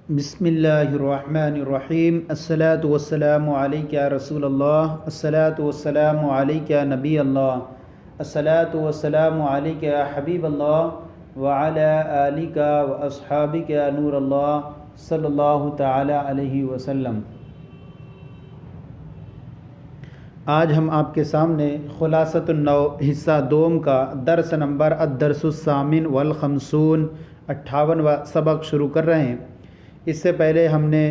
بسم اللہ الرحمن الرحیم الصلاۃ والسلام علیک یا رسول اللہ الصلاۃ والسلام علیک یا نبی اللہ الصلاۃ والسلام علیک یا حبیب اللہ وعلی آلک واصحابک یا نور اللہ صلی اللہ تعالی علیہ وسلم۔ آج ہم آپ کے سامنے خلاصۃ النو حصہ دوم کا درس نمبر الدرس الثامن والخمسون 58واں سبق شروع کر رہے ہیں۔ اس سے پہلے ہم نے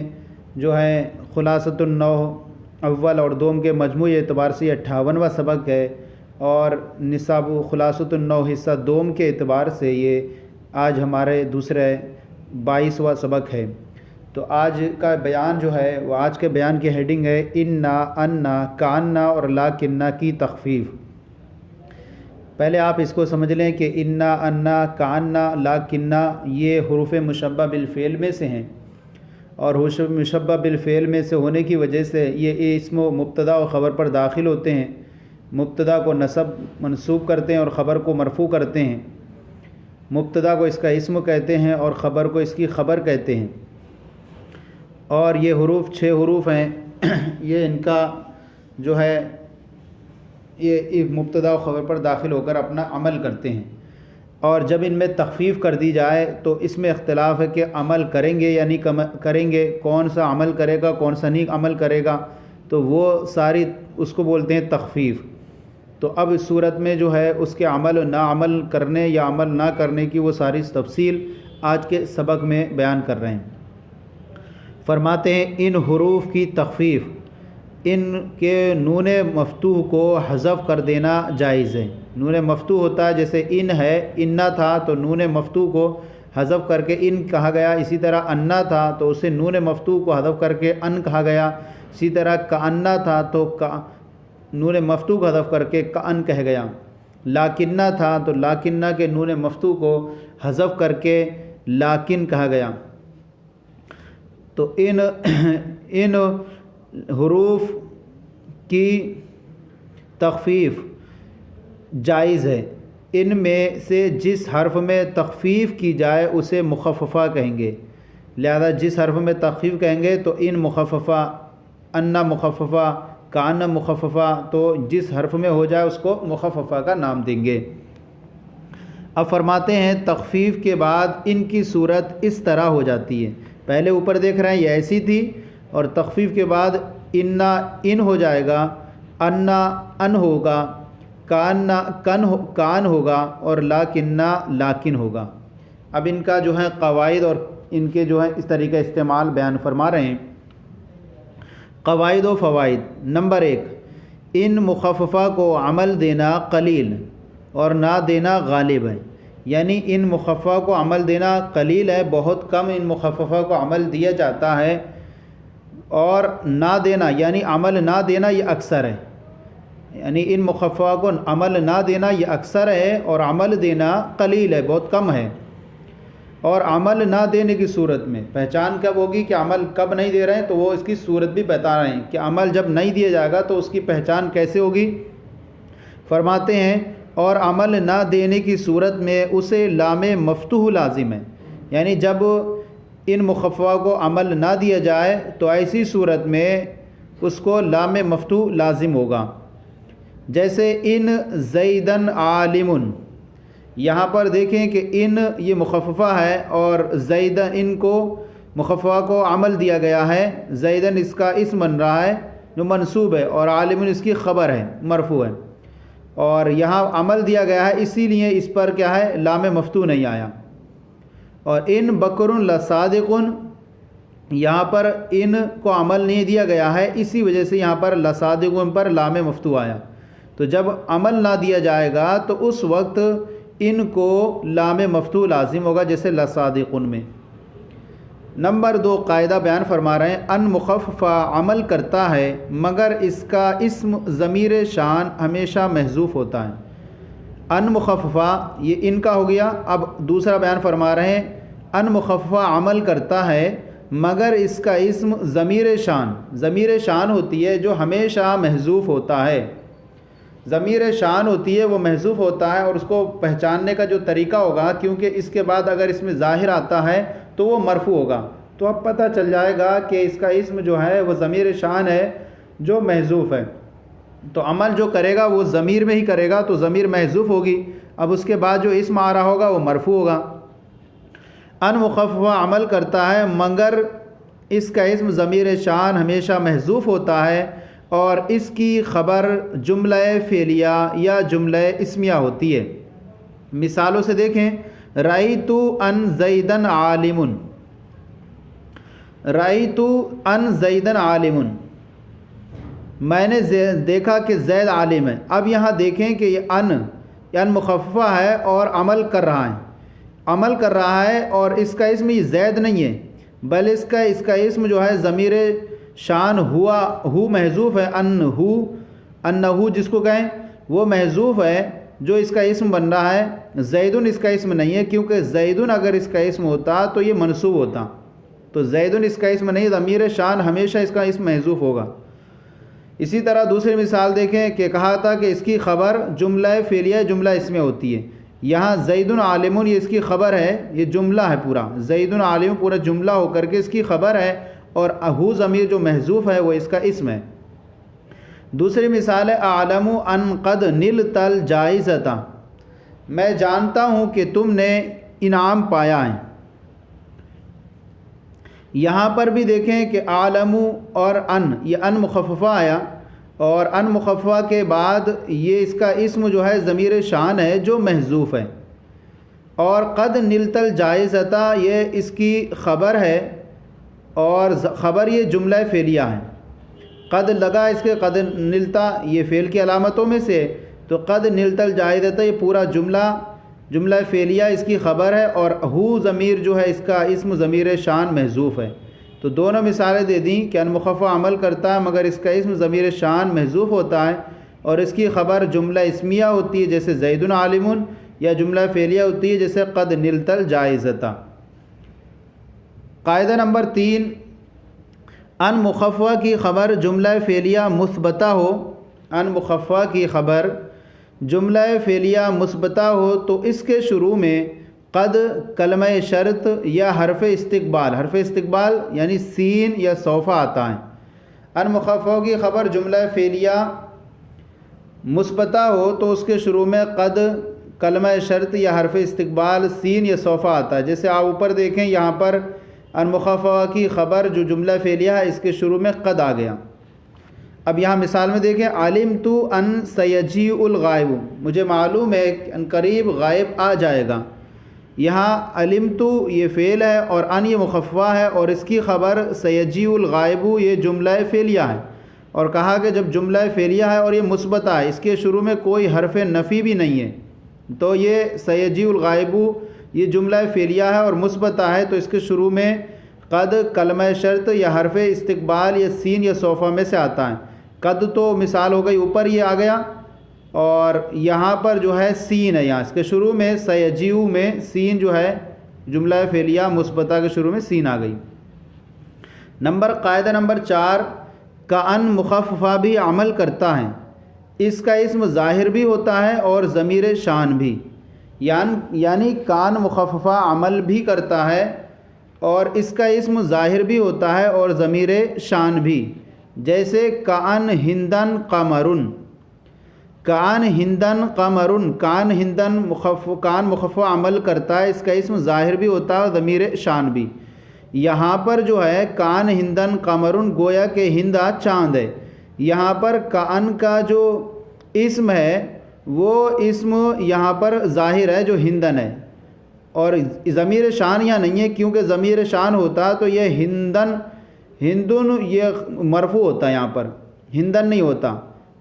جو ہے خلاصۃ النو اول اور دوم کے مجموعی اعتبار سے 58واں سبق ہے، اور نصاب خلاصۃ النو حصہ دوم کے اعتبار سے یہ آج ہمارے دوسرے 22واں سبق ہے۔ تو آج کا بیان جو ہے وہ آج کے بیان کی ہیڈنگ ہے انا، انا، کانا اور لاکنہ کی تخفیف۔ پہلے آپ اس کو سمجھ لیں کہ انا، انا، کانا، لاکنہ یہ حروف مشبہ بالفعل میں سے ہیں، اور حروف مشبہ بالفعل میں سے ہونے کی وجہ سے یہ اسم و مبتدا و خبر پر داخل ہوتے ہیں۔ مبتدا کو نصب منصوب کرتے ہیں اور خبر کو مرفوع کرتے ہیں۔ مبتدا کو اس کا اسم کہتے ہیں اور خبر کو اس کی خبر کہتے ہیں، اور یہ حروف 6 حروف ہیں۔ یہ ان کا جو ہے یہ مبتدا و خبر پر داخل ہو کر اپنا عمل کرتے ہیں، اور جب ان میں تخفیف کر دی جائے تو اس میں اختلاف ہے کہ عمل کریں گے یا نہیں کریں گے، کون سا عمل کرے گا کون سا نہیں عمل کرے گا، تو وہ ساری اس کو بولتے ہیں تخفیف۔ تو اب اس صورت میں جو ہے اس کے عمل و نہ عمل کرنے یا عمل نہ کرنے کی وہ ساری تفصیل آج کے سبق میں بیان کر رہے ہیں۔ فرماتے ہیں ان حروف کی تخفیف، ان کے نون مفتوح کو حذف کر دینا جائز ہے۔ نون مفتوح ہوتا ہے، جیسے ان ہے، انا تھا تو نون مفتوح کو حذف کر کے ان کہا گیا، اسی طرح انا تھا تو اسے نون مفتوح کو حذف کر کے ان کہا گیا، اسی طرح کانا تھا تو نون مفتوح کو حذف کر کے کان کہا گیا۔ لاکنہ تھا تو لاکنہ کے نون مفتوح کو حذف کر کے لاکن کہا گیا۔ تو ان حروف کی تخفیف جائز ہے۔ ان میں سے جس حرف میں تخفیف کی جائے اسے مخففہ کہیں گے، لہذا جس حرف میں تخفیف کہیں گے تو ان مخففہ، انا مخففہ، کان مخففہ، تو جس حرف میں ہو جائے اس کو مخففہ کا نام دیں گے۔ اب فرماتے ہیں تخفیف کے بعد ان کی صورت اس طرح ہو جاتی ہے۔ پہلے اوپر دیکھ رہے ہیں یہ ایسی تھی، اور تخفیف کے بعد انا ان ہو جائے گا، انا ان ہوگا، کان ہوگا، اور لاکنہ لاکن ہوگا۔ اب ان کا جو ہے قواعد اور ان کے جو ہے اس طریقہ استعمال بیان فرما رہے ہیں۔ قواعد و فوائد۔ نمبر 1، ان مخففہ کو عمل دینا قلیل اور نہ دینا غالب ہے، یعنی ان مخففہ کو عمل دینا قلیل ہے، بہت کم ان مخففہ کو عمل دیا جاتا ہے، اور نہ دینا یعنی عمل نہ دینا یہ اکثر ہے، یعنی ان مخففہ کو عمل نہ دینا یہ اکثر ہے اور عمل دینا قلیل ہے، بہت کم ہے۔ اور عمل نہ دینے کی صورت میں پہچان کب ہوگی کہ عمل کب نہیں دے رہے ہیں، تو وہ اس کی صورت بھی بتا رہے ہیں کہ عمل جب نہیں دیا جائے گا تو اس کی پہچان کیسے ہوگی۔ فرماتے ہیں اور عمل نہ دینے کی صورت میں اسے لام مفتوح لازم ہے، یعنی جب ان مخففہ کو عمل نہ دیا جائے تو ایسی صورت میں اس کو لام مفتوح لازم ہوگا۔ جیسے ان زیدن عالم، یہاں پر دیکھیں کہ ان یہ مخففہ ہے اور زیدن ان کو مخففہ کو عمل دیا گیا ہے، زیدن اس کا اسم بن رہا ہے جو منصوب ہے، اور عالم اس کی خبر ہے مرفوع ہے، اور یہاں عمل دیا گیا ہے اسی لیے اس پر کیا ہے لام مفتوح نہیں آیا۔ اور ان بکر لصادق، یہاں پر ان کو عمل نہیں دیا گیا ہے اسی وجہ سے یہاں پر لصادق پر لام مفتوح آیا۔ تو جب عمل نہ دیا جائے گا تو اس وقت ان کو لام مفتوح لازم ہوگا، جیسے لصادق میں۔ نمبر 2، قاعدہ بیان فرما رہے ہیں ان مخففہ عمل کرتا ہے مگر اس کا اسم ضمیر شان ہمیشہ محذوف ہوتا ہے۔ ان مخففہ یہ ان کا ہو گیا۔ اب دوسرا بیان فرما رہے ہیں ان مخففہ عمل کرتا ہے مگر اس کا اسم ضمیر شان ہوتی ہے جو ہمیشہ محذوف ہوتا ہے۔ ضمیر شان ہوتی ہے وہ محذوف ہوتا ہے، اور اس کو پہچاننے کا جو طریقہ ہوگا، کیونکہ اس کے بعد اگر اس میں ظاہر آتا ہے تو وہ مرفوع ہوگا، تو اب پتہ چل جائے گا کہ اس کا اسم جو ہے وہ ضمیر شان ہے جو محذوف ہے، تو عمل جو کرے گا وہ ضمیر میں ہی کرے گا، تو ضمیر محذوف ہوگی۔ اب اس کے بعد جو اسم آ رہا ہوگا وہ مرفوع ہوگا۔ ان مخففہ عمل کرتا ہے مگر اس کا اسم ضمیر شان ہمیشہ محذوف ہوتا ہے، اور اس کی خبر جملہ فعلیہ یا جملہ اسمیہ ہوتی ہے۔ مثالوں سے دیکھیں، رأیت ان زیدن عالم، رأیت ان زیدن عالم، میں نے دیکھا کہ زید عالم ہے۔ اب یہاں دیکھیں کہ یہ ان مخففہ ہے اور عمل کر رہا ہے اور اس کا اسم یہ زید نہیں ہے، بل اس کا اسم جو ہے ضمیر شان ہو محذوف ہے، انہو جس کو کہیں وہ محذوف ہے جو اس کا اسم بن رہا ہے۔ زیدن اس کا اسم نہیں ہے، کیونکہ زیدن اگر اس کا اسم ہوتا تو یہ منصوب ہوتا، تو زیدن اس کا اسم نہیں، ضمیر شان ہمیشہ اس کا اسم محذوف ہوگا۔ اسی طرح دوسری مثال دیکھیں کہ کہا تھا کہ اس کی خبر جملہ فعلیہ جملہ اسمیہ ہوتی ہے۔ یہاں زیدن عالم یہ اس کی خبر ہے، یہ جملہ ہے پورا، زیدن عالم پورا جملہ ہو کر کے اس کی خبر ہے، اور اہو ضمیر جو محذوف ہے وہ اس کا اسم ہے۔ دوسری مثال ہے اعلم ان قد نلت الجائزۃ، میں جانتا ہوں کہ تم نے انعام پایا ہے۔ یہاں پر بھی دیکھیں کہ عالم اور یہ ان مخففہ آیا، اور ان مخففہ کے بعد یہ اس کا اسم جو ہے ضمیر شان ہے جو محذوف ہے، اور قد نلت الجائزۃ یہ اس کی خبر ہے، اور خبر یہ جملہ فعلیہ ہے۔ قد لگا اس کے، قد نلتا یہ فعل کی علامتوں میں سے، تو قد نلت الجائزۃ یہ پورا جملہ فعلیہ اس کی خبر ہے، اور ہو ضمیر جو ہے اس کا اسم ضمیر شان محذوف ہے۔ تو دونوں مثالیں دے دیں کہ ان مخففہ عمل کرتا ہے مگر اس کا اسم ضمیر شان محذوف ہوتا ہے، اور اس کی خبر جملہ اسمیہ ہوتی ہے جیسے زیدن عالم، یا جملہ فعلیہ ہوتی ہے جیسے قد نلت الجائزۃ۔ قاعدہ نمبر 3، ان مخففہ کی خبر جملہ فعلیہ مثبتہ ہو، ان مخففہ کی خبر جملہ فعلیہ مثبتہ ہو تو اس کے شروع میں قد کلمہ شرط یا حرف استقبال یعنی سین یا سوف آتا ہے۔ ان مخففہ کی خبر جملہ فعلیہ مثبتہ ہو تو اس کے شروع میں قد کلمہ شرط یا حرف استقبال سین یا سوف آتا ہے، جیسے آپ اوپر دیکھیں یہاں پر ان مخففہ کی خبر جو جملہ فعلیہ ہے اس کے شروع میں قد آ گیا۔ اب یہاں مثال میں دیکھیں، علمت ان سیجیء الغائب، مجھے معلوم ہے کہ ان قریب غائب آ جائے گا۔ یہاں علمت یہ فعل ہے اور ان یہ مخففہ ہے، اور اس کی خبر سیجیء الغائب یہ جملہ فعلیہ ہے، اور کہا کہ جب جملہ فعلیہ ہے اور یہ مثبتہ ہے، اس کے شروع میں کوئی حرف نفی بھی نہیں ہے، تو یہ سیجیء الغائب یہ جملہ فعلیہ ہے اور مثبتہ ہے، تو اس کے شروع میں قد کلمہ شرط یا حرف استقبال یا سین یا سوفہ میں سے آتا ہے۔ قد تو مثال ہو گئی، اوپر یہ آ گیا، اور یہاں پر جو ہے سین ہے، یہاں اس کے شروع میں سیجیء میں سین جو ہے جملہ فعلیہ مثبتہ کے شروع میں سین آ گئی۔ قاعدہ نمبر 4، کأن مخففہ بھی عمل کرتا ہے، اس کا اسم ظاہر بھی ہوتا ہے اور ضمیر شان بھی، یعنی کان مخففہ عمل بھی کرتا ہے اور اس کا اسم ظاہر بھی ہوتا ہے اور ضمیر شان بھی، جیسے کان ہندن قمرن، کان ہندن قمرن، کان ہندن کان مخففہ عمل کرتا ہے، اس کا اسم ظاہر بھی ہوتا ہے اور ضمیر شان بھی۔ یہاں پر جو ہے کان ہندن قمرن گویا کہ ہندا چاند ہے، یہاں پر کان کا جو اسم ہے وہ اسم یہاں پر ظاہر ہے جو ہندن ہے، اور ضمیر شان یہاں نہیں ہے، کیونکہ ضمیر شان ہوتا تو یہ ہندن یہ مرفوع ہوتا ہے، یہاں پر ہندن نہیں ہوتا،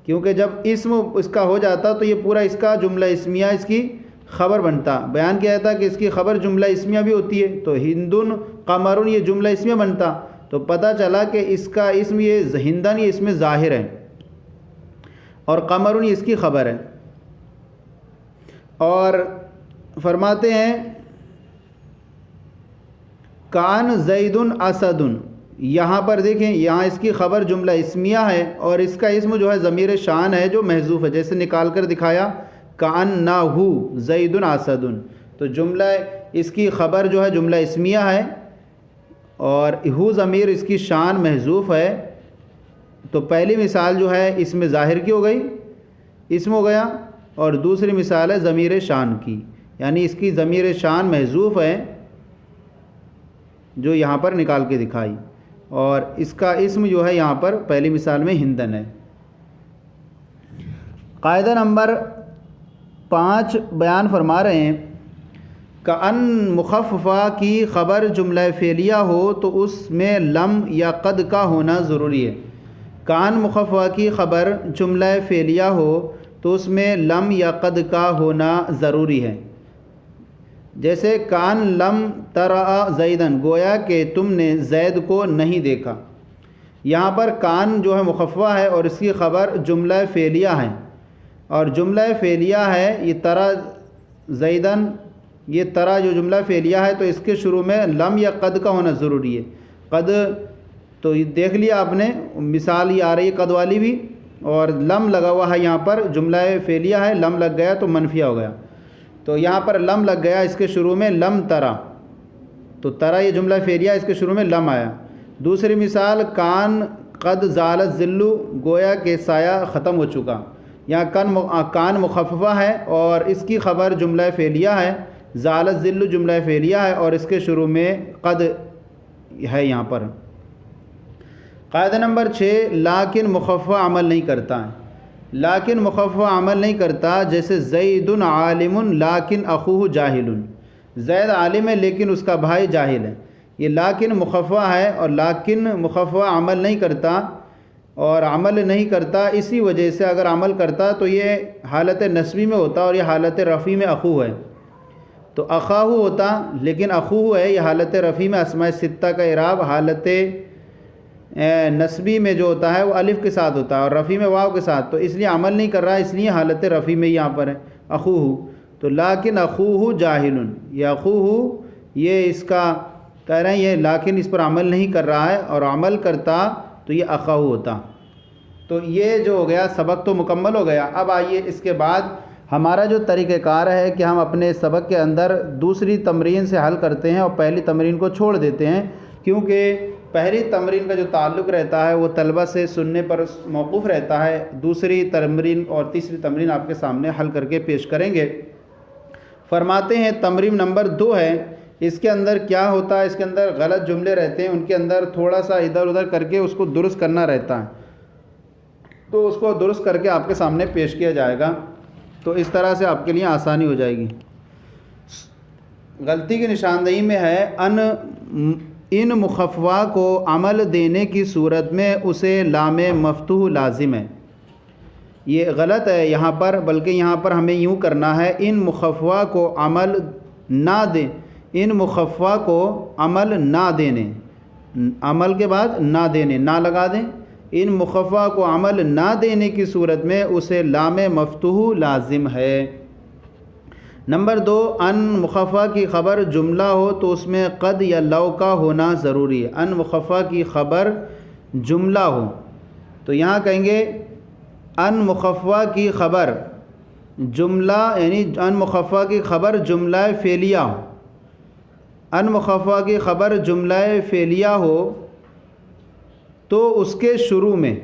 کیونکہ جب اسم اس کا ہو جاتا تو یہ پورا اس کا جملہ اسمیہ اس کی خبر بنتا۔ بیان کیا جاتا کہ اس کی خبر جملہ اسمیہ بھی ہوتی ہے، تو ہندن قمرن یہ جملہ اسمیہ بنتا، تو پتہ چلا کہ اس کا اسم یہ ہندن یہ اس میں ظاہر ہے اور قمرن یہ اس کی خبر ہے۔ اور فرماتے ہیں کان زید اسد، یہاں پر دیکھیں یہاں اس کی خبر جملہ اسمیہ ہے اور اس کا اسم جو ہے ضمیر شان ہے جو محذوف ہے، جیسے نکال کر دکھایا کأنہ زید اسد، تو جملہ اس کی خبر جو ہے جملہ اسمیہ ہے اور ہو ضمیر اس کی شان محذوف ہے، تو پہلی مثال جو ہے اس میں ظاہر کی ہو گئی، اسم ہو گیا، اور دوسری مثال ہے ضمیر شان کی، یعنی اس کی ضمیر شان محذوف ہے جو یہاں پر نکال کے دکھائی، اور اس کا اسم جو ہے یہاں پر پہلی مثال میں ہندن ہے۔ قاعدہ نمبر 5 بیان فرما رہے ہیں کأن مخففہ کی خبر جملہ فعلیہ ہو تو اس میں لم یا قد کا ہونا ضروری ہے۔ کان مخففہ کی خبر جملہ فعلیہ ہو تو اس میں لم یا قد کا ہونا ضروری ہے، جیسے کان لم ترا زیدن، گویا کہ تم نے زید کو نہیں دیکھا۔ یہاں پر کان جو ہے مخففہ ہے اور اس کی خبر جملہ فعلیہ ہے، اور جملہ فعلیہ ہے یہ ترا زیدن، یہ ترا جو جملہ فعلیہ ہے تو اس کے شروع میں لم یا قد کا ہونا ضروری ہے۔ قد تو یہ دیکھ لیا آپ نے، مثال یہ آ رہی ہے قد والی بھی، اور لم لگا ہوا ہے یہاں پر، جملہ فعلیہ ہے، لم لگ گیا تو منفیہ ہو گیا، تو یہاں پر لم لگ گیا، اس کے شروع میں لم ترا، تو ترا یہ جملہ فعلیہ، اس کے شروع میں لم آیا۔ دوسری مثال کان قد زالت ذلو، گویا کہ سایہ ختم ہو چکا۔ یہاں کان مخففہ ہے اور اس کی خبر جملہ فعلیہ ہے، زالت ذلو جملہ فعلیہ ہے اور اس کے شروع میں قد ہے یہاں پر۔ قاعدہ نمبر 6 لیکن مخففہ عمل نہیں کرتا ہے۔ لیکن مخففہ عمل نہیں کرتا، جیسے زید عالم لیکن اخوہ جاہل، زید عالم ہے لیکن اس کا بھائی جاہل ہے۔ یہ لیکن مخففہ ہے، اور لیکن مخففہ عمل نہیں کرتا، اور عمل نہیں کرتا اسی وجہ سے اگر عمل کرتا تو یہ حالت نسبی میں ہوتا اور یہ حالت رفعی میں اخوہ ہے، تو اخاہ ہوتا، لیکن اخوہ ہے، یہ حالت رفعی میں اسماء ستہ کا اعراب حالت نسبی میں جو ہوتا ہے وہ الف کے ساتھ ہوتا ہے اور رفعی میں واو کے ساتھ، تو اس لیے عمل نہیں کر رہا، اس لیے حالت رفعی میں یہاں پر ہے اخوہ، تو لیکن اخوہ جاہل، یہ اخوہ یہ اس کا کہہ رہے ہیں یہ لیکن اس پر عمل نہیں کر رہا ہے، اور عمل کرتا تو یہ اخاہ ہوتا۔ تو یہ جو ہو گیا سبق تو مکمل ہو گیا۔ اب آئیے اس کے بعد ہمارا جو طریقہ کار ہے کہ ہم اپنے سبق کے اندر دوسری تمرین سے حل کرتے ہیں اور پہلی تمرین کو چھوڑ دیتے ہیں، کیونکہ پہلی تمرین کا جو تعلق رہتا ہے وہ طلبہ سے سننے پر موقوف رہتا ہے، دوسری تمرین اور تیسری تمرین آپ کے سامنے حل کر کے پیش کریں گے۔ فرماتے ہیں تمرین نمبر 2 ہے، اس کے اندر کیا ہوتا ہے، اس کے اندر غلط جملے رہتے ہیں، ان کے اندر تھوڑا سا ادھر ادھر کر کے اس کو درست کرنا رہتا ہے، تو اس کو درست کر کے آپ کے سامنے پیش کیا جائے گا، تو اس طرح سے آپ کے لیے آسانی ہو جائے گی۔ غلطی کی نشاندہی میں ہے ان مخففہ کو عمل دینے کی صورت میں اسے لام مفتوح لازم ہے، یہ غلط ہے یہاں پر، بلکہ یہاں پر ہمیں یوں کرنا ہے ان مخففہ کو عمل نہ دیں، ان مخففہ کو عمل نہ دینے، عمل کے بعد نہ دینے، نہ لگا دیں، ان مخففہ کو عمل نہ دینے کی صورت میں اسے لام مفتوح لازم ہے۔ نمبر 2 ان مخففہ کی خبر جملہ ہو تو اس میں قد یا لو کا ہونا ضروری ہے۔ ان مخففہ کی خبر جملہ ہو تو یہاں کہیں گے ان مخففہ کی خبر جملہ، یعنی ان مخففہ کی خبر جملہ فعلیہ ہو، ان مخففہ کی خبر جملہ فعلیہ ہو تو اس کے شروع میں،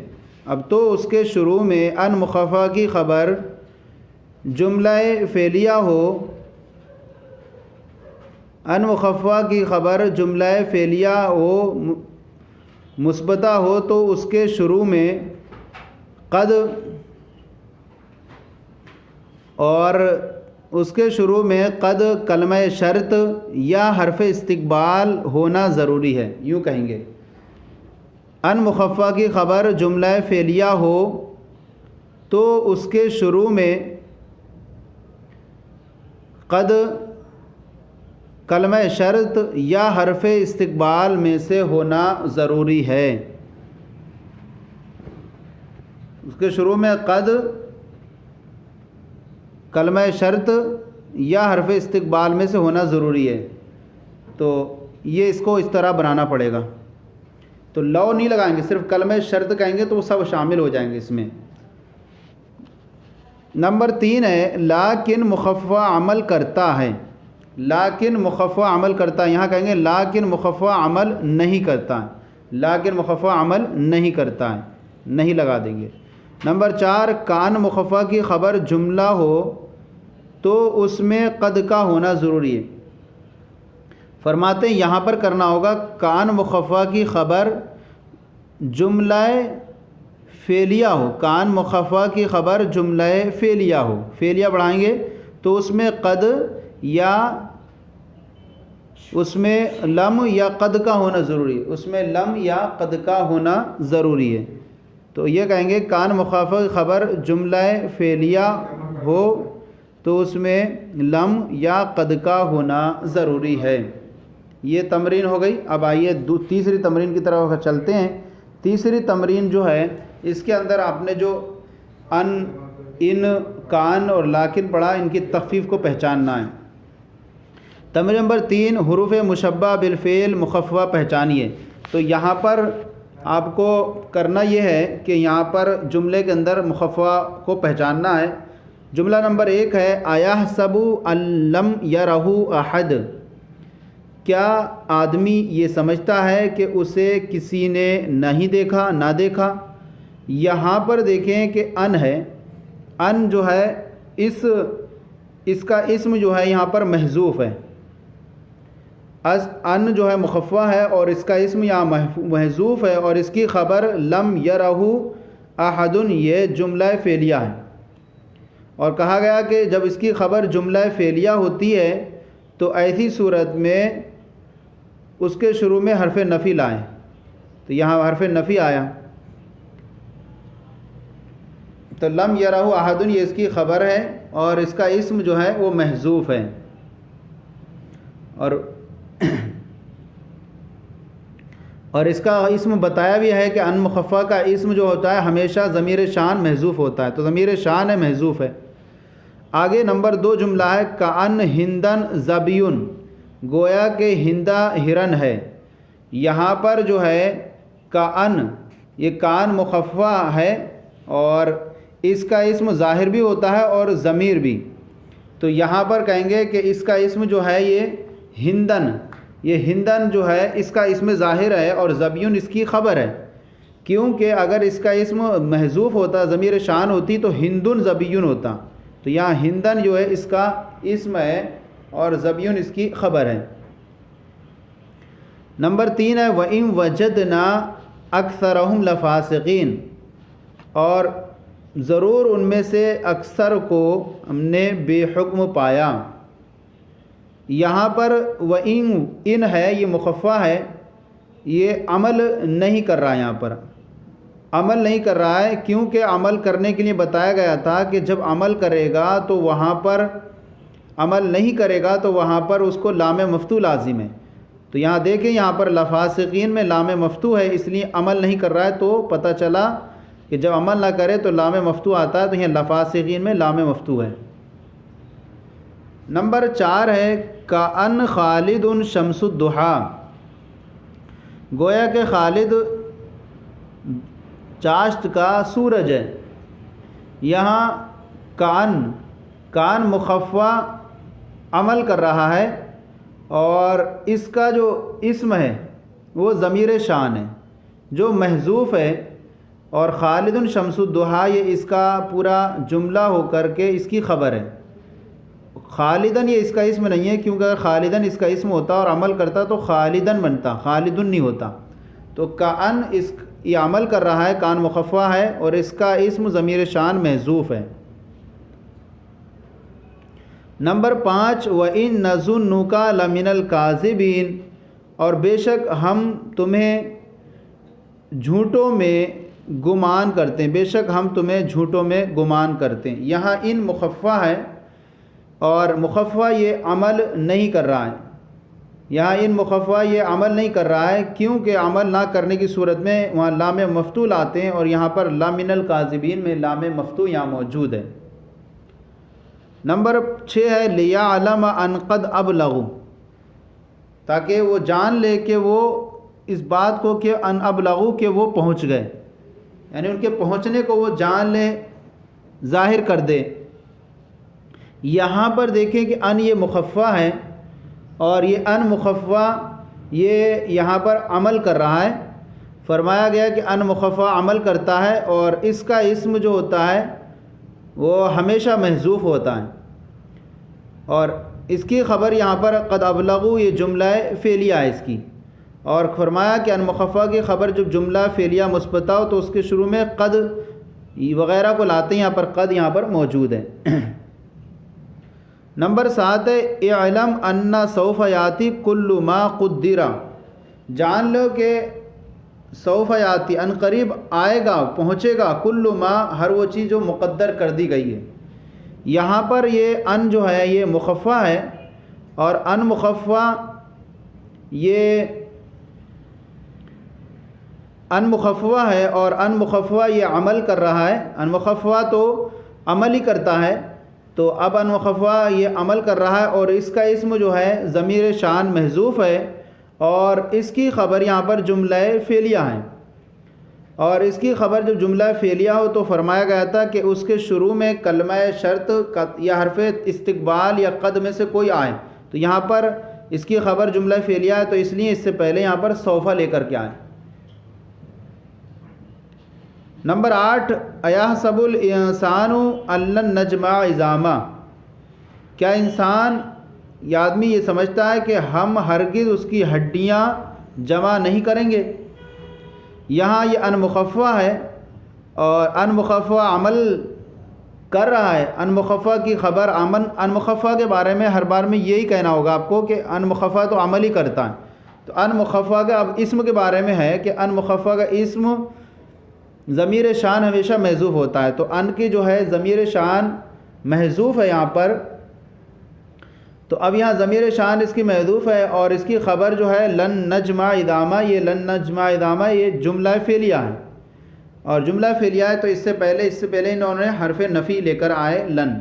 اب تو اس کے شروع میں ان مخففہ کی خبر جملہ فعلیہ ہو، ان مخففہ کی خبر جملہ فعلیہ ہو مثبتہ ہو تو اس کے شروع میں قد، اور اس کے شروع میں قد کلمہ شرط یا حرف استقبال ہونا ضروری ہے، یوں کہیں گے ان مخففہ کی خبر جملہ فعلیہ ہو تو اس کے شروع میں قد کلمہ شرط یا حرف استقبال میں سے ہونا ضروری ہے، اس کے شروع میں قد کلمہ شرط یا حرف استقبال میں سے ہونا ضروری ہے، تو یہ اس کو اس طرح بنانا پڑے گا، تو لو نہیں لگائیں گے، صرف کلمہ شرط کہیں گے تو وہ سب شامل ہو جائیں گے اس میں۔ نمبر 3 ہے لیکن مخففہ عمل کرتا ہے، لیکن مخفف عمل کرتا ہے، یہاں کہیں گے لیکن مخفف عمل نہیں کرتا ہے، لیکن مخفف عمل نہیں کرتا ہے، نہیں لگا دیں گے۔ نمبر 4، کان مخفف کی خبر جملہ ہو تو اس میں قد کا ہونا ضروری ہے۔ فرماتے ہیں یہاں پر کرنا ہوگا کان مخفف کی خبر جملہ فعلیہ ہو، کان مخفف کی خبر جملہ فعلیہ ہو، فعلیہ بڑھائیں گے تو اس میں قد یا اس میں لم یا قد کا ہونا ضروری ہے، اس میں لم یا قد کا ہونا ضروری ہے۔ تو یہ کہیں گے کان مخفف کی خبر جملہ فعلیہ ہو تو اس میں لم یا قد کا ہونا ضروری ہے۔ یہ تمرین ہو گئی۔ اب آئیے تیسری تمرین کی طرف چلتے ہیں۔ تیسری تمرین جو ہے اس کے اندر آپ نے جو ان، کان اور لیکن پڑھا، ان کی تخفیف کو پہچاننا ہے۔ تمرین نمبر 3، حروف مشبہ بالفعل مخففہ پہچانیے۔ تو یہاں پر آپ کو کرنا یہ ہے کہ یہاں پر جملے کے اندر مخففہ کو پہچاننا ہے۔ جملہ نمبر 1 ہے ایحسب ان لم یرہ احد، کیا آدمی یہ سمجھتا ہے کہ اسے کسی نے نہیں دیکھا، نہ دیکھا۔ یہاں پر دیکھیں کہ ان ہے، ان جو ہے اس کا اسم جو ہے یہاں پر محذوف ہے، ان جو ہے مخففہ ہے اور اس کا اسم یہاں محذوف ہے، اور اس کی خبر لم یرہ احد، یہ جملہ فعلیہ ہے۔ اور کہا گیا کہ جب اس کی خبر جملہ فعلیہ ہوتی ہے تو ایسی صورت میں اس کے شروع میں حرف نفی لائیں۔ تو یہاں حرف نفی آیا، تو لم یرہ احد یہ اس کی خبر ہے اور اس کا اسم جو ہے وہ محذوف ہے۔ اور اس کا اسم بتایا بھی ہے کہ ان مخففہ کا اسم جو ہوتا ہے ہمیشہ ضمیر شان محذوف ہوتا ہے، تو ضمیر شان ہے، محذوف ہے۔ آگے نمبر 2 جملہ ہے کأن ہندن ظبیٌ، گویا کہ ہندا ہرن ہے۔ یہاں پر جو ہے کأن، یہ کان مخففہ ہے اور اس کا اسم ظاہر بھی ہوتا ہے اور ضمیر بھی، تو یہاں پر کہیں گے کہ اس کا اسم جو ہے یہ ہندن، یہ ہندن جو ہے اس کا اسم ظاہر ہے اور ظبیٌ اس کی خبر ہے، کیونکہ اگر اس کا اسم محذوف ہوتا، ضمیر شان ہوتی تو ہندن ظبیٌ ہوتا، تو یہاں ہندن جو ہے اس کا اسم ہے اور ظبیٌ اس کی خبر ہے۔ نمبر 3 ہے وَإِن وَجَدْنَا أَكْثَرَهُمْ لَفَاسِقِينَ، اور ضرور ان میں سے اکثر کو ہم نے بے حکم پایا۔ یہاں پر وَإِن، ان ہے یہ مخففہ ہے، یہ عمل نہیں کر رہا ہے، یہاں پر عمل نہیں کر رہا ہے، کیونکہ عمل کرنے کے لیے بتایا گیا تھا کہ جب عمل کرے گا تو وہاں پر، عمل نہیں کرے گا تو وہاں پر اس کو لام مفتوح لازم ہے۔ تو یہاں دیکھیں یہاں پر لفاسقین میں لام مفتوح ہے، اس لیے عمل نہیں کر رہا ہے، تو پتہ چلا کہ جب عمل نہ کرے تو لام مفتوح آتا ہے، تو یہاں لفاسقین میں لام مفتوح ہے۔ نمبر 4 ہے کأن خالد شمس الضحیٰ، گویا کہ خالد چاشت کا سورج ہے۔ یہاں کان مخففہ عمل کر رہا ہے اور اس کا جو اسم ہے وہ ضمیر شان ہے جو محذوف ہے، اور خالد شمس الضحیٰ یہ اس کا پورا جملہ ہو کر کے اس کی خبر ہے۔ خالدن یہ اس کا اسم نہیں ہے، کیونکہ اگر خالدن اس کا اسم ہوتا اور عمل کرتا تو خالدن بنتا، خالدن نہیں ہوتا۔ تو کأن یہ عمل کر رہا ہے، کان مخففہ ہے اور اس کا اسم ضمیر شان محذوف ہے۔ نمبر 5 وَإِن نَظُنُّكَ لَمِنَ الْكَاذِبِينَ، اور بے شک ہم تمہیں جھوٹوں میں گمان کرتے ہیں، بے شک ہم تمہیں جھوٹوں میں گمان کرتے ہیں۔ یہاں ان مخففہ ہے اور مخففہ یہ عمل نہیں کر رہا ہے، یہاں ان مخففہ یہ عمل نہیں کر رہا ہے، کیونکہ عمل نہ کرنے کی صورت میں وہاں لام مفتوح آتے ہیں، اور یہاں پر لَمِنَ الْكَاذِبِينَ میں لام مفتوح یہاں موجود ہے۔ نمبر 6 ہے لِيَعْلَمَ أَنْ قَدْ أَبْلَغُوا، تاکہ وہ جان لے کہ وہ اس بات کو کہ ان ابلغوا کہ وہ پہنچ گئے، یعنی ان کے پہنچنے کو وہ جان لے، ظاہر کر دے۔ یہاں پر دیکھیں کہ ان یہ مخففہ ہے اور یہ ان مخففہ یہ یہاں پر عمل کر رہا ہے، فرمایا گیا کہ ان مخففہ عمل کرتا ہے اور اس کا اسم جو ہوتا ہے وہ ہمیشہ محذوف ہوتا ہے، اور اس کی خبر یہاں پر قد ابلغوا یہ جملہ فعلیہ ہے اس کی، اور فرمایا کہ ان مخففہ کی خبر جب جملہ فعلیہ مثبتہ ہو تو اس کے شروع میں قد وغیرہ کو لاتے ہیں، یہاں پر قد یہاں پر موجود ہے۔ نمبر 7 ہے اعلم ان سوف یاتی کل ما قدر، جان لو کہ سوف یاتی ان قریب آئے گا، پہنچے گا، کل ما ہر وہ چیز جو مقدر کر دی گئی ہے۔ یہاں پر یہ ان جو ہے یہ مخففہ ہے، اور ان مخففہ یہ ان مخففہ ہے، اور ان مخففہ یہ عمل کر رہا ہے۔ ان مخففہ تو عمل ہی کرتا ہے، تو اب ان مخففہ یہ عمل کر رہا ہے اور اس کا اسم جو ہے ضمیر شان محذوف ہے، اور اس کی خبر یہاں پر جملہ فعلیہ ہے، اور اس کی خبر جب جملہ فعلیہ ہو تو فرمایا گیا تھا کہ اس کے شروع میں کلمہ شرط یا حرف استقبال یا قد میں سے کوئی آئے، تو یہاں پر اس کی خبر جملہ فعلیہ ہے، تو اس لیے اس سے پہلے یہاں پر سوف لے کر کے آئے۔ نمبر 8 ایحسب الانسان ان لن نجمع عظامہ، کیا انسان یا آدمی یہ سمجھتا ہے کہ ہم ہرگز اس کی ہڈیاں جمع نہیں کریں گے؟ یہاں یہ ان مخففہ ہے، اور ان مخففہ عمل کر رہا ہے۔ ان مخففہ کی خبر ان مخففہ کے بارے میں ہر بار میں یہی کہنا ہوگا آپ کو کہ ان مخففہ تو عمل ہی کرتا ہے، تو ان مخففہ کا اب اسم کے بارے میں ہے کہ ان مخففہ کا اسم ضمیر شان ہمیشہ محذوف ہوتا ہے، تو ان کی جو ہے ضمیر شان محذوف ہے یہاں پر، تو اب یہاں ضمیر شان اس کی محذوف ہے، اور اس کی خبر جو ہے لن نجمع عظامہ، یہ لن نجمع عظامہ یہ جملہ فعلیہ ہے، اور جملہ فعلیہ ہے تو اس سے پہلے انہوں نے حرف نفی لے کر آئے لن۔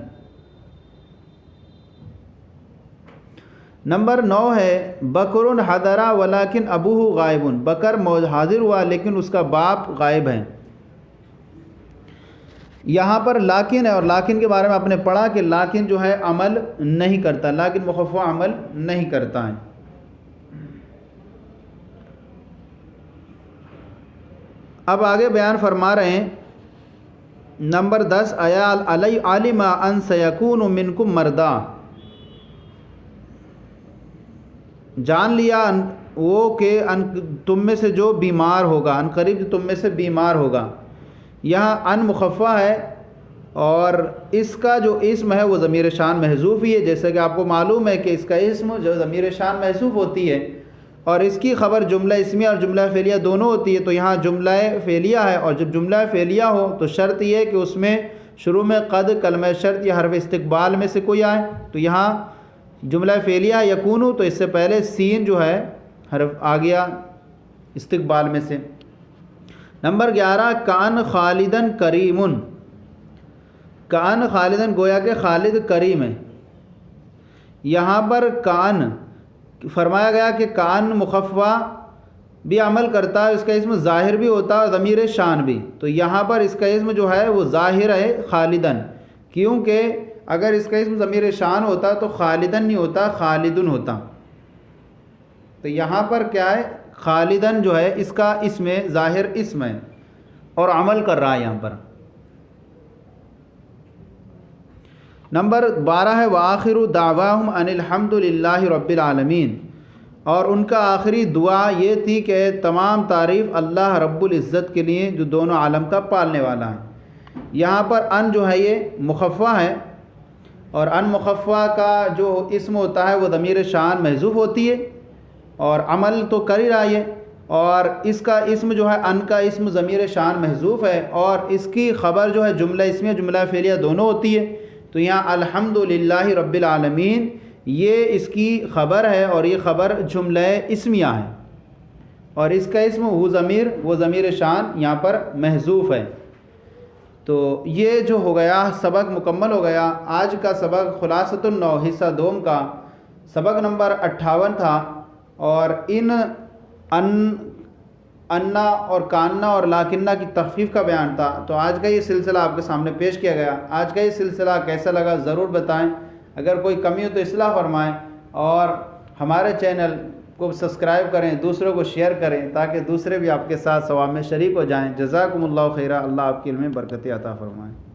نمبر 9 ہے بکر حضر ولکن ابوہ غائب، بکر حاضر ہوا لیکن اس کا باپ غائب ہے۔ یہاں پر لاکن ہے، اور لاکن کے بارے میں آپ نے پڑھا کہ لاکن جو ہے عمل نہیں کرتا، لاکن مخففہ عمل نہیں کرتا ہے۔ اب آگے بیان فرما رہے ہیں نمبر 10 علم ان سیکون منکم مرضی، جان لیا وہ کہ تم میں سے جو بیمار ہوگا، ان قریب تم میں سے بیمار ہوگا۔ یہاں ان مخففہ ہے، اور اس کا جو اسم ہے وہ ضمیر شان محذوف ہی ہے، جیسے کہ آپ کو معلوم ہے کہ اس کا اسم جو ضمیر شان محذوف ہوتی ہے اور اس کی خبر جملہ اسمیہ اور جملہ فعلیہ دونوں ہوتی ہے، تو یہاں جملہ فعلیہ ہے، اور جب جملہ فعلیہ ہو تو شرط یہ ہے کہ اس میں شروع میں قد کلمہ شرط یا حرف استقبال میں سے کوئی آئے، تو یہاں جملہ فعلیہ یکونو تو اس سے پہلے سین جو ہے حرف آ گیا استقبال میں سے۔ نمبر 11 کان خالدن کریمن، کان خالدن گویا کہ خالد کریم ہے۔ یہاں پر کان فرمایا گیا کہ کان مخففہ بھی عمل کرتا ہے، اس کا اسم ظاہر بھی ہوتا ہے اور ضمیر شان بھی، تو یہاں پر اس کا اسم جو ہے وہ ظاہر ہے خالدن، کیونکہ اگر اس کا اسم ضمیر شان ہوتا تو خالدن نہیں ہوتا، خالدن ہوتا، تو یہاں پر کیا ہے خالدن جو ہے اس کا اسم ظاہر اسم ہے اور عمل کر رہا ہے یہاں پر۔ نمبر 12 ہے وآخر دعواہم ان الحمد للہ رب العالمین، اور ان کا آخری دعا یہ تھی کہ تمام تعریف اللہ رب العزت کے لیے جو دونوں عالم کا پالنے والا ہے۔ یہاں پر ان جو ہے یہ مخففہ ہے، اور ان مخففہ کا جو اسم ہوتا ہے وہ ضمیر شان محذوف ہوتی ہے اور عمل تو کر ہی رہا ہے، اور اس کا اسم جو ہے ان کا اسم ضمیر شان محذوف ہے، اور اس کی خبر جو ہے جملہ اسمیہ جملہ فعلیہ دونوں ہوتی ہے، تو یہاں الحمد للہ رب العالمین یہ اس کی خبر ہے، اور یہ خبر جملہ اسمیہ ہے، اور اس کا اسم وہ ضمیر شان یہاں پر محذوف ہے۔ تو یہ جو ہو گیا سبق مکمل ہو گیا۔ آج کا سبق خلاصۃ النو حصہ دوم کا سبق نمبر 58 تھا، اور انا اور کاننا اور لاکنہ کی تخفیف کا بیان تھا، تو آج کا یہ سلسلہ آپ کے سامنے پیش کیا گیا۔ آج کا یہ سلسلہ کیسا لگا ضرور بتائیں، اگر کوئی کمی ہو تو اصلاح فرمائیں، اور ہمارے چینل کو سبسکرائب کریں، دوسروں کو شیئر کریں تاکہ دوسرے بھی آپ کے ساتھ ثواب میں شریک ہو جائیں۔ جزاکم اللہ خیرہ، اللہ آپ کے علم میں برکت عطا فرمائے۔